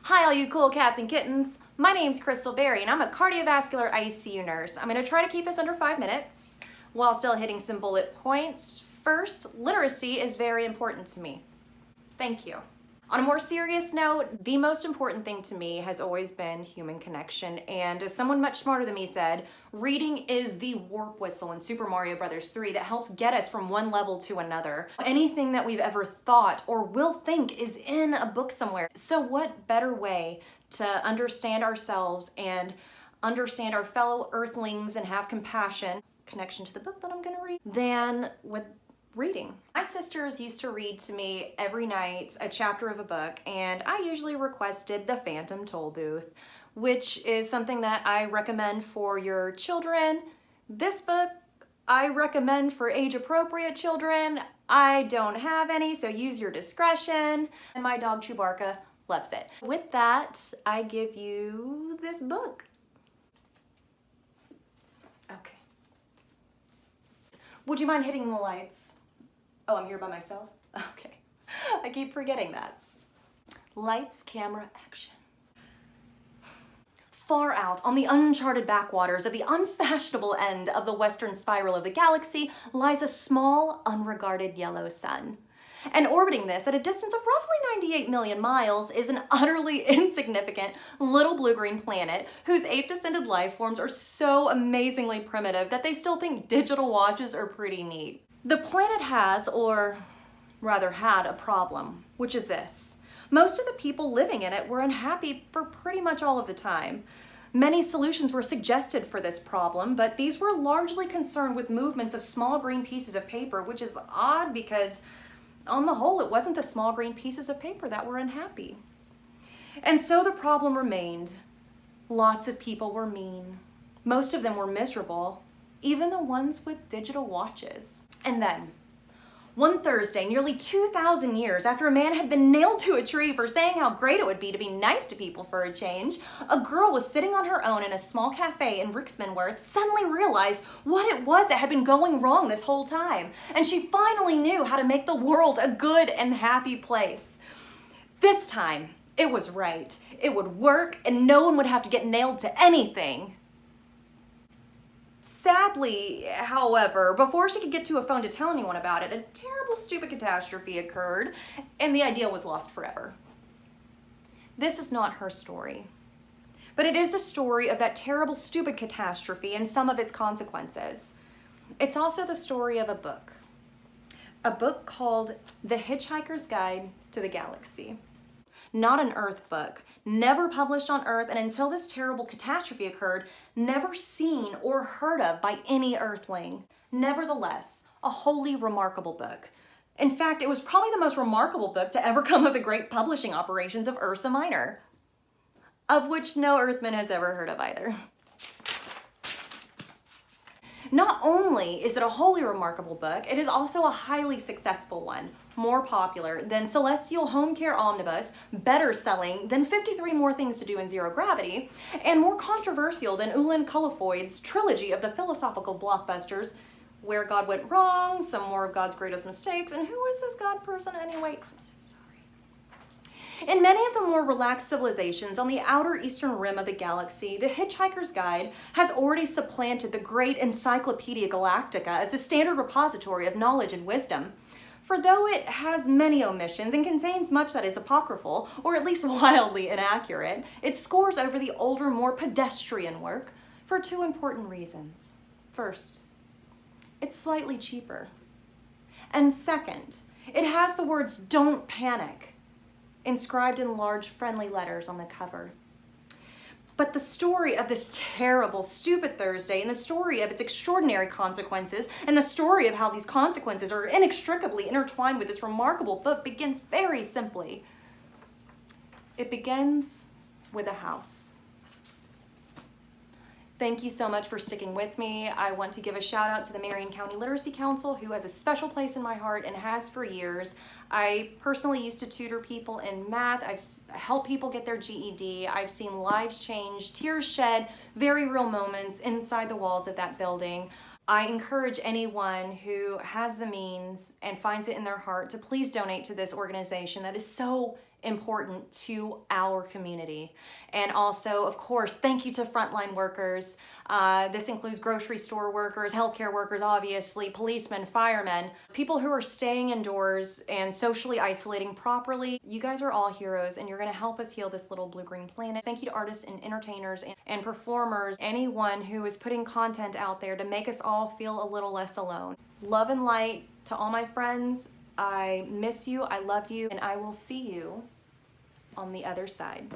Hi all you cool cats and kittens. My name's Krystal and I'm a cardiovascular ICU nurse. I'm going to try to keep this under 5 minutes while still hitting some bullet points. First, literacy is very important to me. Thank you. On a more serious note, the most important thing to me has always been human connection, and as someone much smarter than me said, reading is the warp whistle in Super Mario Bros. 3 that helps get us from one level to another. Anything that we've ever thought or will think is in a book somewhere. So what better way to understand ourselves and understand our fellow earthlings and have compassion, connection to the book that I'm gonna read, than with reading. My sisters used to read to me every night a chapter of a book, and I usually requested The Phantom Toll Booth, which is something that I recommend for your children. This book I recommend for age-appropriate children. I don't have any, so use your discretion. And my dog Chewbacca loves it. With that, I give you this book. Okay. Would you mind hitting the lights? Oh, I'm here by myself? Okay. I keep forgetting that. Lights, camera, action. Far out on the uncharted backwaters of the unfashionable end of the western spiral of the galaxy lies a small, unregarded yellow sun. And orbiting this at a distance of roughly 98 million miles is an utterly insignificant little blue-green planet whose ape-descended life forms are so amazingly primitive that they still think digital watches are pretty neat. The planet has, or rather had, a problem, which is this. Most of the people living in it were unhappy for pretty much all of the time. Many solutions were suggested for this problem, but these were largely concerned with movements of small green pieces of paper, which is odd because on the whole, it wasn't the small green pieces of paper that were unhappy. And so the problem remained. Lots of people were mean. Most of them were miserable, even the ones with digital watches. And then, one Thursday, nearly 2,000 years after a man had been nailed to a tree for saying how great it would be to be nice to people for a change, a girl was sitting on her own in a small cafe in Ricksmanworth, suddenly realized what it was that had been going wrong this whole time. And she finally knew how to make the world a good and happy place. This time, it was right. It would work, and no one would have to get nailed to anything. Sadly, however, before she could get to a phone to tell anyone about it, a terrible, stupid catastrophe occurred, and the idea was lost forever. This is not her story, but it is the story of that terrible, stupid catastrophe and some of its consequences. It's also the story of a book called The Hitchhiker's Guide to the Galaxy. Not an Earth book, never published on Earth, and until this terrible catastrophe occurred, never seen or heard of by any Earthling. Nevertheless, a wholly remarkable book. In fact, it was probably the most remarkable book to ever come of the great publishing operations of Ursa Minor, of which no Earthman has ever heard of either. Not only is it a wholly remarkable book, it is also a highly successful one, more popular than Celestial Home Care Omnibus, better selling than 53 More Things to Do in Zero Gravity, and more controversial than Ulan Kulifoid's trilogy of the philosophical blockbusters Where God Went Wrong, Some More of God's Greatest Mistakes, and who is this God person anyway? I'm so sorry. In many of the more relaxed civilizations on the outer eastern rim of the galaxy, The Hitchhiker's Guide has already supplanted the great Encyclopedia Galactica as the standard repository of knowledge and wisdom. For though it has many omissions and contains much that is apocryphal, or at least wildly inaccurate, it scores over the older, more pedestrian work for two important reasons. First, it's slightly cheaper. And second, it has the words "Don't Panic" inscribed in large, friendly letters on the cover. But the story of this terrible, stupid Thursday, and the story of its extraordinary consequences, and the story of how these consequences are inextricably intertwined with this remarkable book begins very simply. It begins with a house. Thank you so much for sticking with me. I want to give a shout out to the Marion County Literacy Council, who has a special place in my heart and has for years. I personally used to tutor people in math. I've helped people get their GED. I've seen lives change, tears shed, very real moments inside the walls of that building. I encourage anyone who has the means and finds it in their heart to please donate to this organization that is so important to our community. And also, of course, thank you to frontline workers. This includes grocery store workers, healthcare workers, obviously, policemen, firemen, people who are staying indoors and socially isolating properly. You guys are all heroes, and you're gonna help us heal this little blue-green planet. Thank you to artists and entertainers and performers, anyone who is putting content out there to make us all feel a little less alone. Love and light to all my friends. I miss you, I love you, and I will see you on the other side.